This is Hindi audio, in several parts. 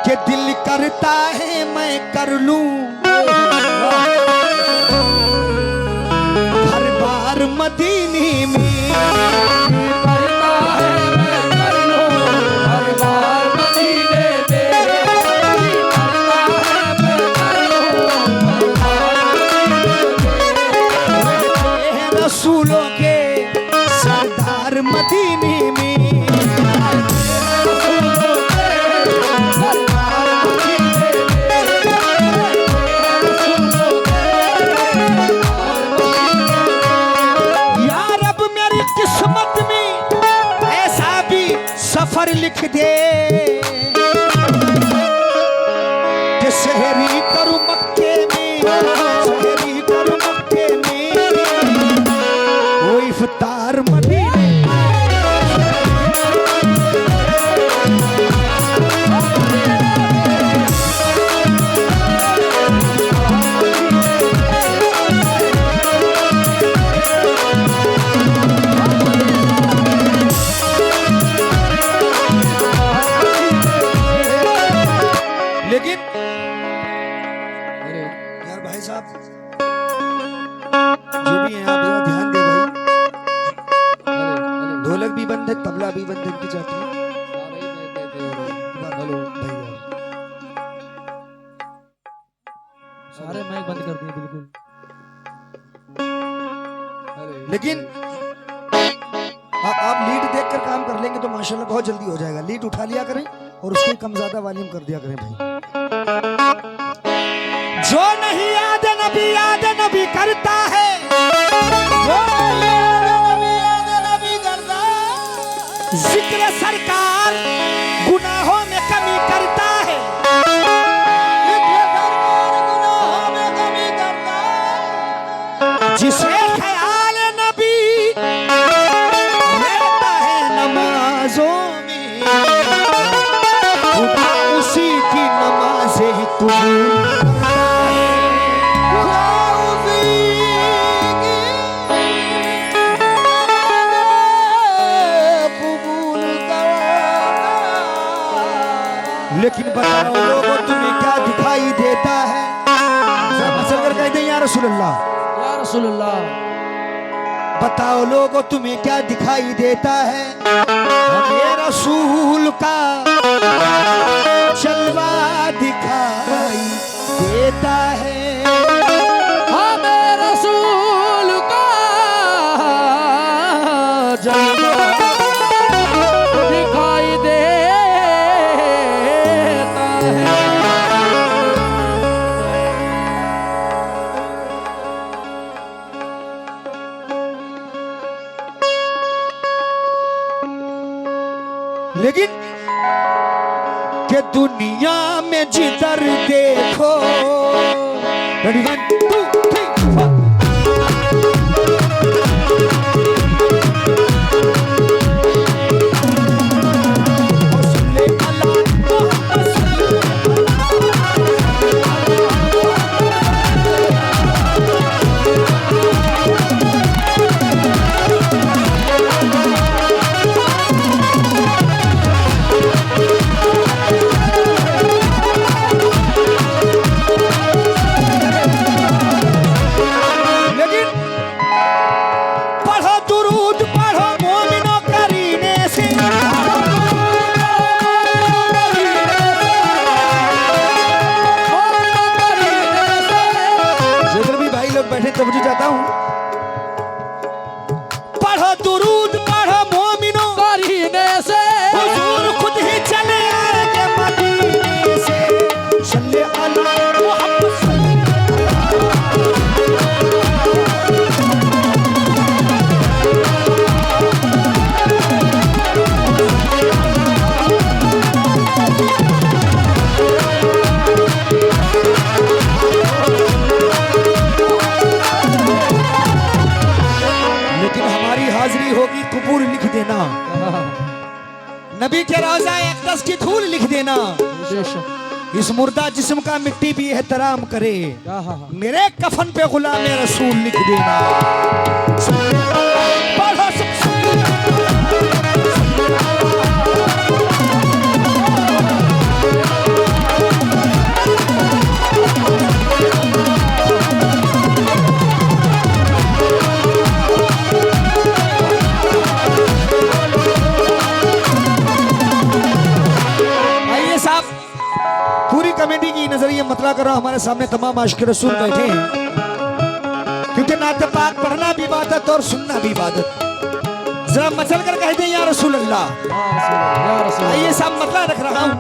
कि दिल करता है मैं कर लूं हर बार मदीने में रसूलों के सरदार मदीने में यार अब मेरी किस्मत में ऐसा भी सफर लिख दे कि शहरी करूं मक्के में शहरी करूं मक्के में वो इफ्तार मदीने लेकिन यार भाई साहब जो भी हैं आप जरा ध्यान दे भाई ढोलक भी बंद है तबला भी बंद है इनकी जाती है हेलो भाई सारे माइक बंद कर दिए बिल्कुल। लेकिन आप लीड देखकर काम कर लेंगे तो माशाल्लाह बहुत जल्दी हो जाएगा। लीड उठा लिया करें और उसको कम ज्यादा वॉल्यूम कर दिया करें भाई। जो नहीं याद नबी करता है जिक्र सरकार गुनाहों में कमी करता है जिसे ख्याल नबी रहता है नमाजों में खुदा उसी की नमाज़ें कबूल लेकिन बताओ लोगों तुम्हें क्या दिखाई देता है? असल कर कहते हैं या रसूलुल्लाह बताओ लोगों तुम्हें क्या दिखाई देता है? हमें रसूल का जलवा दिखाई देता है हमें रसूल का जलवा दिखाई देता है। लेकिन कि दुनिया में जिधर देखो रेडी 1 2 3 4 बैठे तो मुझे जाता हूँ पढ़ो दुरूद पढ़ो मोमिनो करीने से हुजूर खुद ही चले आएंगे मदीने से सल्ले अला मुहम्मद हाजिरी होगी कबूल लिख देना नबी के रोज़ा अक़दस की धूल लिख देना इस मुर्दा जिस्म का मिट्टी भी एहतराम करे मेरे कफन पे गुलाम रसूल लिख देना पढ़ो सब ये मतला कर रहा हूं, हमारे सामने तमाम आशिक रसूल बैठे हैं, क्योंकि नात पाक पढ़ना भी इबादत और सुनना भी इबादत। जरा मचल कर कह दें या रसूल अल्लाह। या रसूल आइए साहब मतला रख रहा हूं।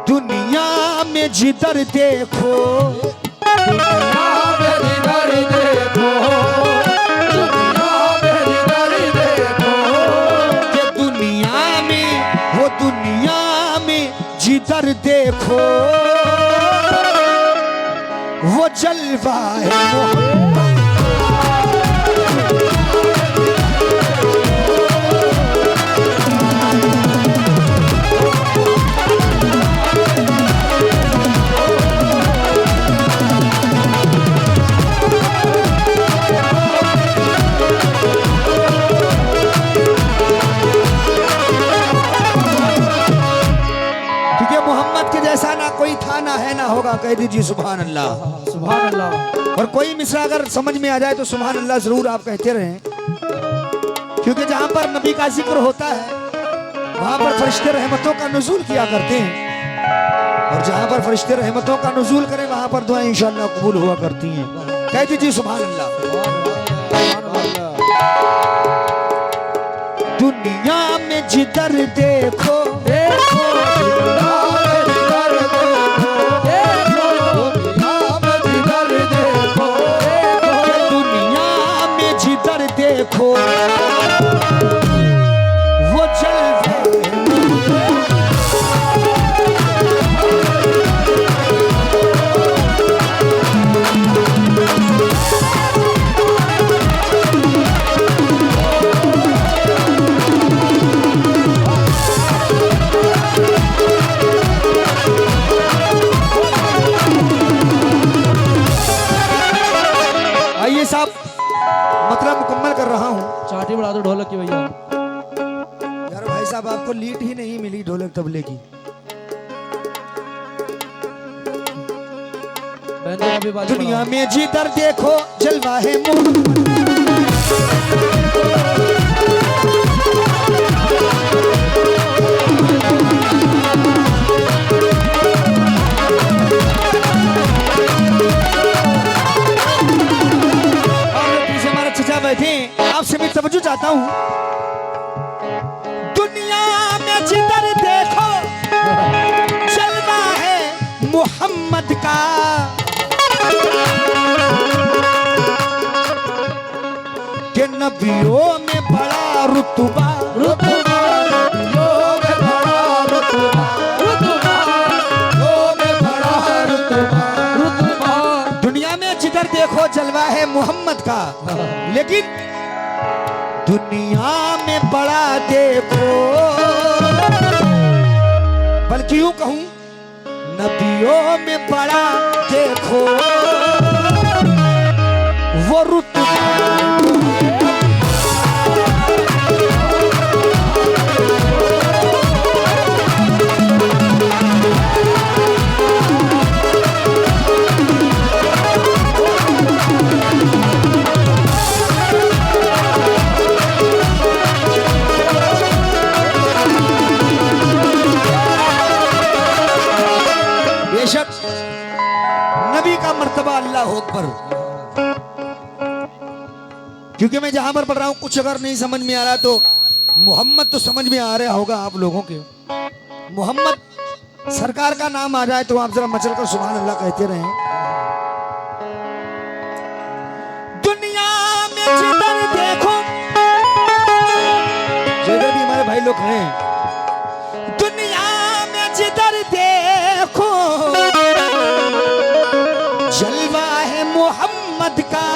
दुनिया में जिधर देखो, दुनिया में जिधर देखो, दुनिया में जिधर देखो, कि दुनिया में वो दुनिया में जिधर देखो वो जलवा है मोहब्बत। ऐसा ना कोई था ना है ना होगा, कह दीजिए सुभान अल्लाह। सुभान अल्लाह। और कोई मिसरा अगर समझ में आ जाए तो सुभान अल्लाह जरूर आप कहते रहें, क्योंकि जहां पर नबी का जिक्र होता है वहां पर फरिश्ते रहमतों का नुज़ूल किया करते हैं, और जहां पर फरिश्ते रहमतों का नुज़ूल करें वहां पर दुआएं इंशाअल्लाह कबूल हुआ करती हैं। कह दीजिए सुभान अल्लाह। दुनिया में जिधर देखो, देखो देखो वो जलवा आइए साहब मतलब मुकम्मल कर रहा हूँ। चाटी बढ़ा दो ढोलक की भैया। यार भाई साहब आपको लीड ही नहीं मिली ढोलक तबले की। दुनिया में जिधर देखो जलवा है मोहब्बत। बैठे आपसे मैं तवज्जो चाहता हूं। दुनिया में जिधर देखो जलवा है मोहम्मद का, कि नबियों में बड़ा रुतबा, रुतबा नबियों में बड़ा रुतबा, रुतबा नबियों में बड़ा रुतबा, रुतबा। दुनिया में जिधर देखो जलवा है मोहम्मद का, लेकिन दुनिया में बड़ा देखो, बल्कि यूं कहूं नबियों में बड़ा देखो वो रुतबा। बेशक नबी का मर्तबा अल्लाह अकबर। क्योंकि मैं जहां पर पढ़ रहा हूं कुछ अगर नहीं समझ में आ रहा तो मोहम्मद तो समझ में आ रहा होगा आप लोगों के। मोहम्मद सरकार का नाम आ जाए तो आप जरा मचल कर सुभान अल्लाह कहते रहें। दुनिया में जिधर देखो, जिधर भी हमारे भाई लोग हैं, दुनिया में जिधर देखो जलवा है मोहम्मद का,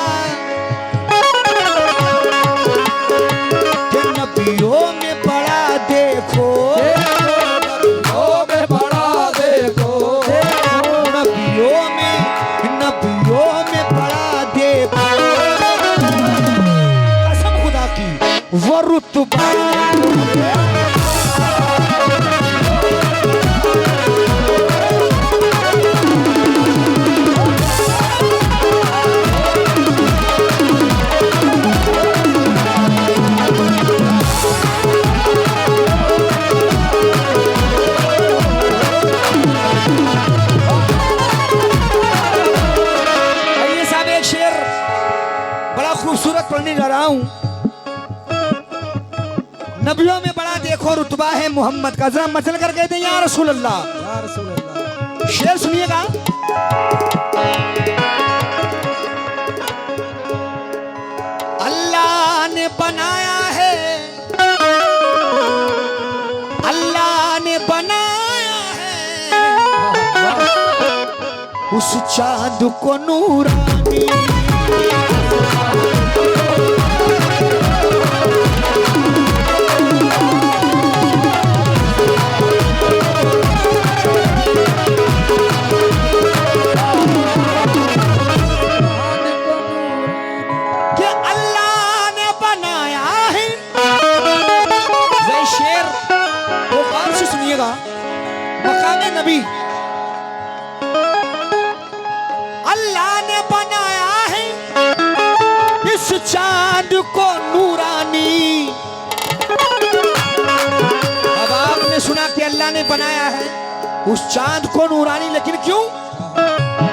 कि नबियों में बड़ा देखो, नबियों में बड़ा देखो, नबियों में बड़ा देखो, कसम खुदा की वो रुतबा। नबियों में बड़ा देखो रुतबा है मोहम्मद का। जरा मचल कर कहते हैं या रसूल अल्लाह। या रसूल अल्लाह। शेर सुनिएगा। अल्लाह ने बनाया है, अल्लाह ने बनाया है उस चांद को नूरानी। मकाम नबी अल्लाह ने बनाया है इस चांद को नूरानी। अब आपने सुना कि अल्लाह ने बनाया है उस चांद को नूरानी, लेकिन क्यों?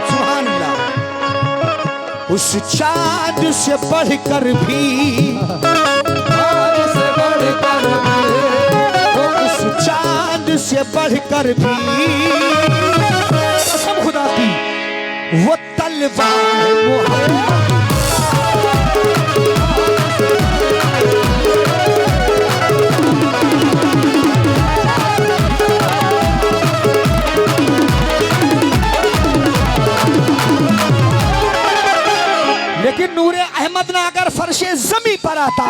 सुभान अल्लाह। उस चांद से बढ़कर भी, चांद से बढ़कर भी कसम खुदा की वो तलवार मोहम्मद। लेकिन नूरे अहमद ना अगर फर्शे जमी पर आता,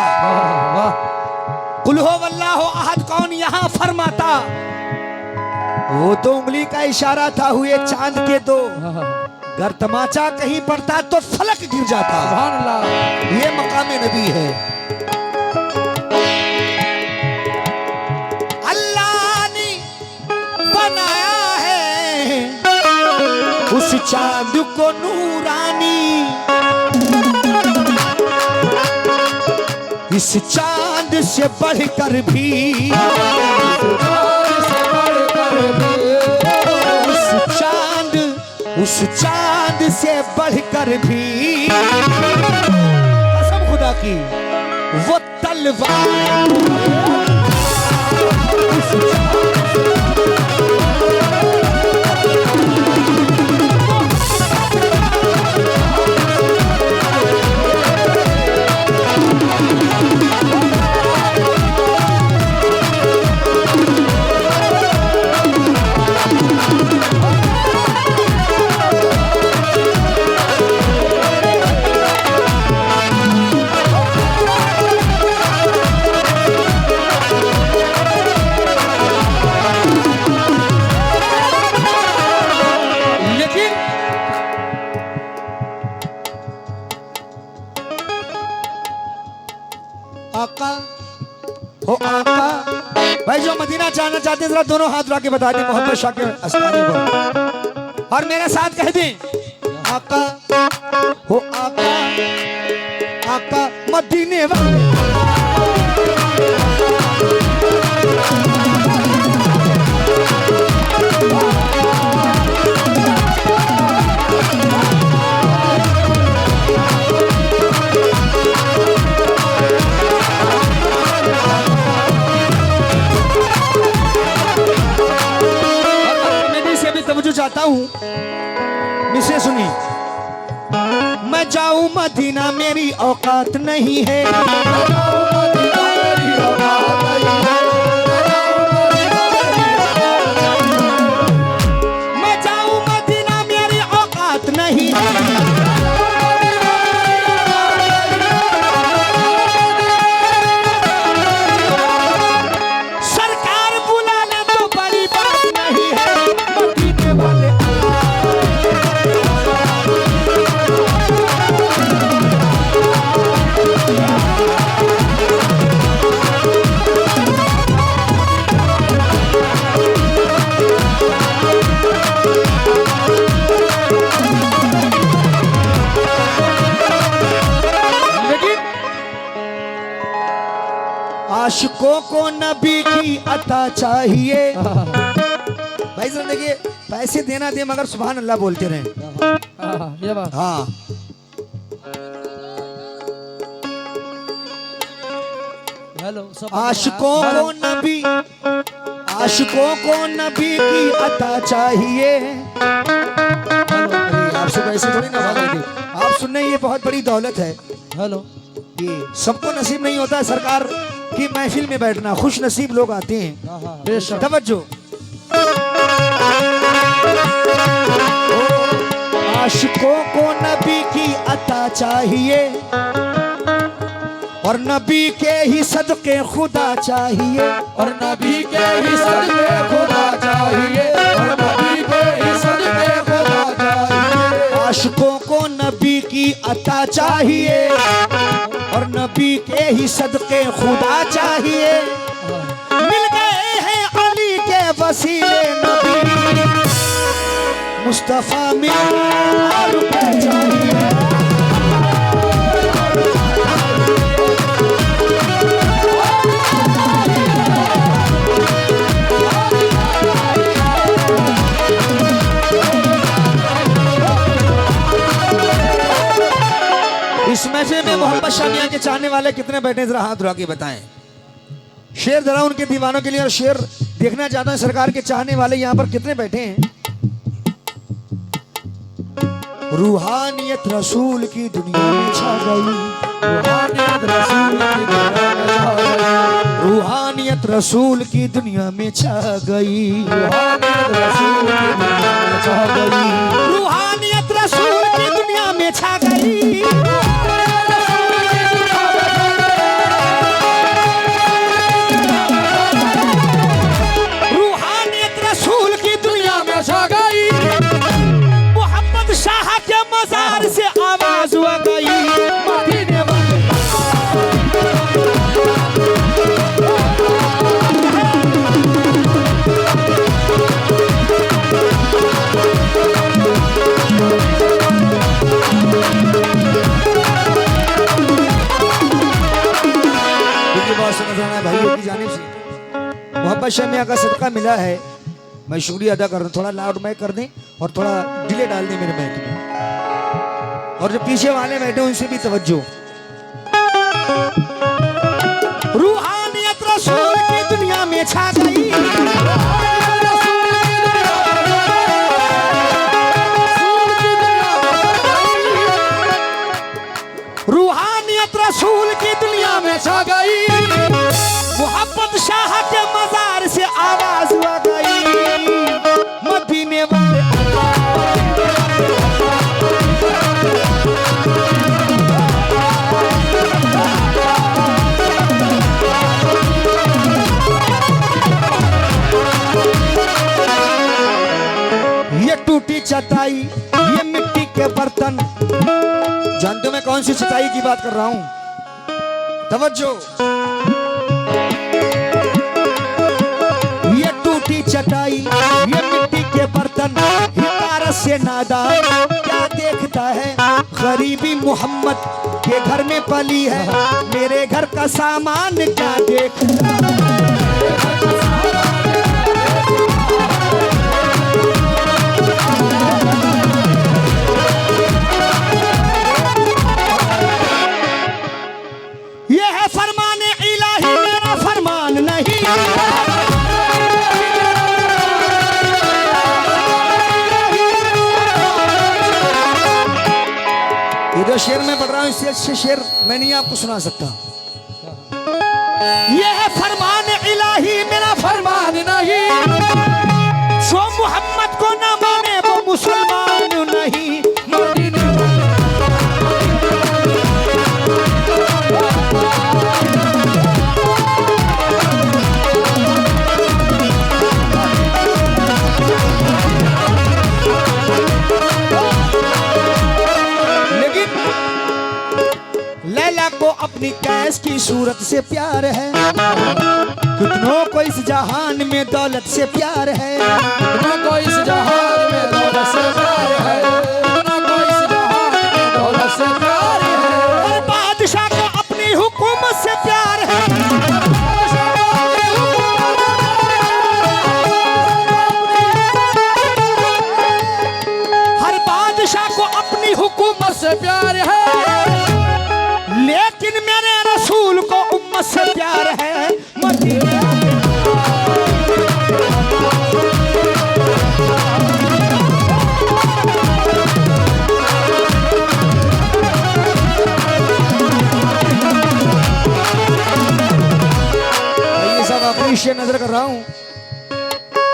कुल हो वल्लाहु अहद कौन यहाँ फरमाता, वो तो उंगली का इशारा था हुए चांद के दो, अगर तमाचा कहीं पड़ता तो फलक गिर जाता। सुभान अल्लाह। ये मकाम नबी है। अल्लाह ने बनाया है उस चांद को नूरानी। इस चांद से बढ़कर भी, उस चांद से बढ़कर भी कसम खुदा की वो तलवार। आका हो आका। भाई जो मदीना जाना चाहते हैं जरा दोनों हाथ उठा के बता दें मोहम्मद शाकिर अस्तानी को, और मेरे साथ कह दें आका हो आका, आका मदीने वाले। चाहता हूं मिसे सुनी। मैं जाऊं मदीना मेरी औकात नहीं है, मैं जाऊं मदीना मेरी औकात नहीं है। सरकार बुला ले तो बड़ी बात नहीं है। मदीने वाले आशिकों को नबी की अता चाहिए। भाई सर देखिए पैसे देना दे मगर सुभान अल्लाह बोलते रहे। ये बात। हाँ हेलो सब आशिकों को नबी की अता चाहिए। अरे आपसे तो ऐसे थोड़ी ना बात होती। आप सुनने, ये बहुत बड़ी दौलत है। हेलो ये सबको नसीब नहीं होता है सरकार की महफिल में बैठना, खुश नसीब लोग आते हैं। बेशक तवज्जो। आशिकों को नबी की अता चाहिए और नबी के ही सदके खुदा चाहिए, और नबी के ही सदके खुदा चाहिए, और नबी के ही सदके खुदा चाहिए। आशिकों को नबी की अता चाहिए और नबी के ही सदके खुदा चाहिए। मिल गए हैं अली के वसीले नबी, मुस्तफा में और क्या चाहिए। इस महफिल में मोहम्मद शामिया के चाहने वाले कितने बैठे हैं, जरा हाथ उठा के बताएं। शेर जरा उनके दीवानों के लिए, और शेर देखना चाहता हूं सरकार के चाहने वाले यहाँ पर कितने बैठे हैं। रूहानियत रसूल की दुनिया में छा गई, रूहानियत रसूल की दुनिया में छा गई, रूहानियत रसूल की दुनिया में छा गई, रूहानियत रसूल की दुनिया में छा गई, रूहानियत रसूल की दुनिया में छा गई। रूहानियत रसूल की दुनिया में छा गई। मोहम्मद शाह के मजार से आवाज हुआ गई, मदीने वाले। भाइयों की जानिब से मोहब्बत शामिया का सदका मिला है, मैं शुक्रिया अदा कर रहा हूँ। थोड़ा लाउड माइक कर दें और थोड़ा डिले डाल दें मेरे माइक में, और जो पीछे वाले बैठे उनसे भी तवज्जो। रूहानियत रसूल की दुनिया में छा गई, रूहानियत रसूल की दुनिया में छा गई। मोहम्मद शाह के मजार से आवाज हुआ गई, मदीने वाले। ये टूटी चटाई, ये मिट्टी के बर्तन, जानते हो मैं कौन सी चटाई की बात कर रहा हूं? तवज्जो। ये टूटी चटाई, ये मिट्टी के बर्तन, हिकारत से नादान क्या देखता है। गरीबी मोहम्मद के घर में पली है, मेरे घर का सामान क्या देखता है। ये है फरमाने इलाही, मेरा फरमान नहीं। ये जो शेर मैं पढ़ रहा हूँ, इससे अच्छे शेर मैं नहीं आपको सुना सकता। ये है फरमान इलाही, मेरा फरमान नहीं। जो मोहम्मद को न माने वो मुसलमान नहीं। लैला को अपनी कैस की सूरत से प्यार है, कितनों को इस जहान में दौलत से प्यार है, कितनों को इस जहान में दौलत से प्यार है, कितनों को इस जहान में दौलत से प्यार है। और बादशाह को अपनी हुकूमत से प्यार है, हर बादशाह को अपनी हुकूमत से प्यार है। लेकिन मेरे रसूल को उम्मत से प्यार है। आखिरी शेर नजर कर रहा हूँ।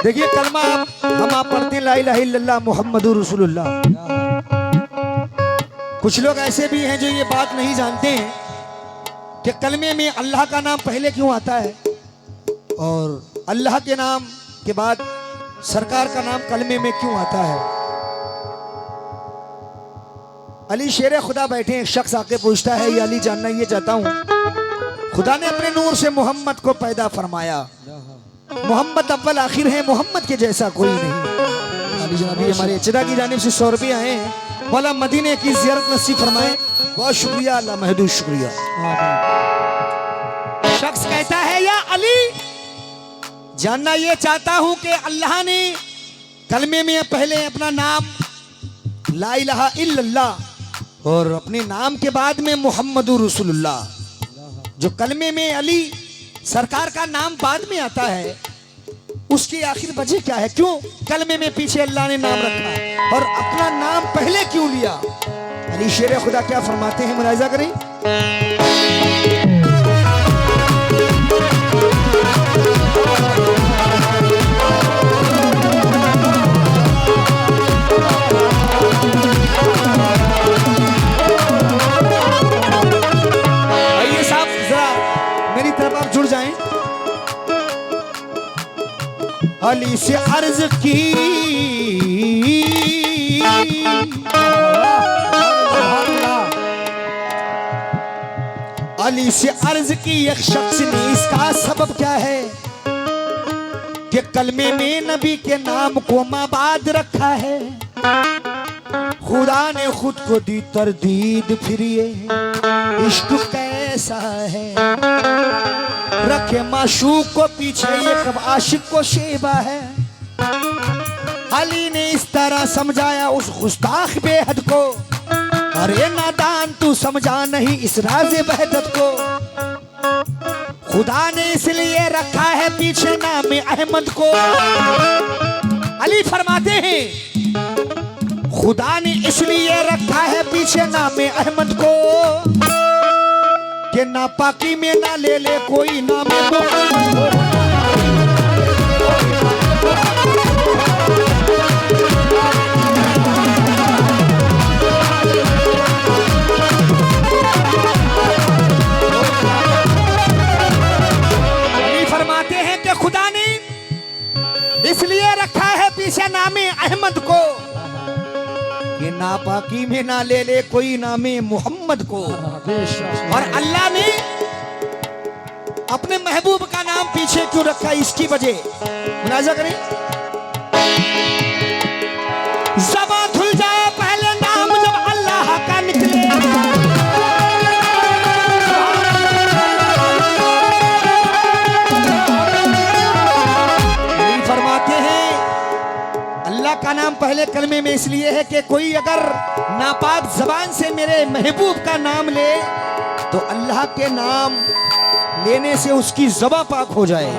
देखिए कलमा हम आप पढ़ते हैं ला इलाहा इल्लल्लाह मुहम्मदुर रसूलुल्लाह। कुछ लोग ऐसे भी हैं जो ये बात नहीं जानते हैं कि कलमे में अल्लाह का नाम पहले क्यों आता है और अल्लाह के नाम के बाद सरकार का नाम कलमे में क्यों आता है। अली शेर खुदा बैठे, एक शख्स आके पूछता है, ये अली जानना ये चाहता हूँ, खुदा ने अपने नूर से मोहम्मद को पैदा फरमाया, मोहम्मद अव्वल आखिर है, मोहम्मद के जैसा कोई नहीं। अली जनाबी हमारे चदा की जानिब से 100 रुपये आए हैं, मौला मदीने की ज़ियारत नसीब फरमाए। बहुत शुक्रिया, अल्लाह महदूद शुक्रिया। शख्स कहता है, या अली जानना ये चाहता हूं कि अल्लाह ने कलमे में पहले अपना नाम ला इलाहा इल्लल्लाह और अपने नाम के बाद में मुहम्मदुर रसूलुल्लाह, जो कलमे में अली सरकार का नाम बाद में आता है, उसकी आखिर वजह क्या है? क्यों कलमे में पीछे अल्लाह ने नाम रखा और अपना नाम पहले क्यों लिया? अली शेर खुदा क्या फरमाते हैं, मुलाहिजा करें। आइए साहब जरा मेरी तरफ आप जुड़ जाएं। अली से अर्ज की, अली से अर्ज की एक शख्स ने, इसका सबब क्या है कि कलमे में नबी के नाम को माबाद रखा है। खुदा ने खुद को दी तरदीद, फिर ये इश्क कैसा है, रखे माशूक को पीछे ये कब आशिक को शेबा है। अली ने इस तरह समझाया उस गुस्ताख बेहद को, अरे नादान तू समझा नहीं इस राज़े वहदत को। खुदा ने इसलिए रखा है पीछे नाम अहमद को। अली फरमाते हैं खुदा ने इसलिए रखा है पीछे नाम अहमद को कि नापाकी में ना ले ले कोई नाम मोहम्मद को। फरमाते हैं कि खुदा ने इसलिए रखा है पीछे नामे अहमद को कि नापाकी में ना ले ले कोई नामे मोहम्मद को। और अल्लाह ने अपने महबूब का नाम पीछे क्यों रखा, इसकी वजह मुलाहिजा करें। ज़बां धुल जाए पहले नाम जब अल्लाह का निकले, का नाम पहले कलमे में इसलिए है कि कोई अगर नापाक जबान से मेरे महबूब का नाम ले तो अल्लाह के नाम लेने से उसकी ज़बां पाक हो जाए।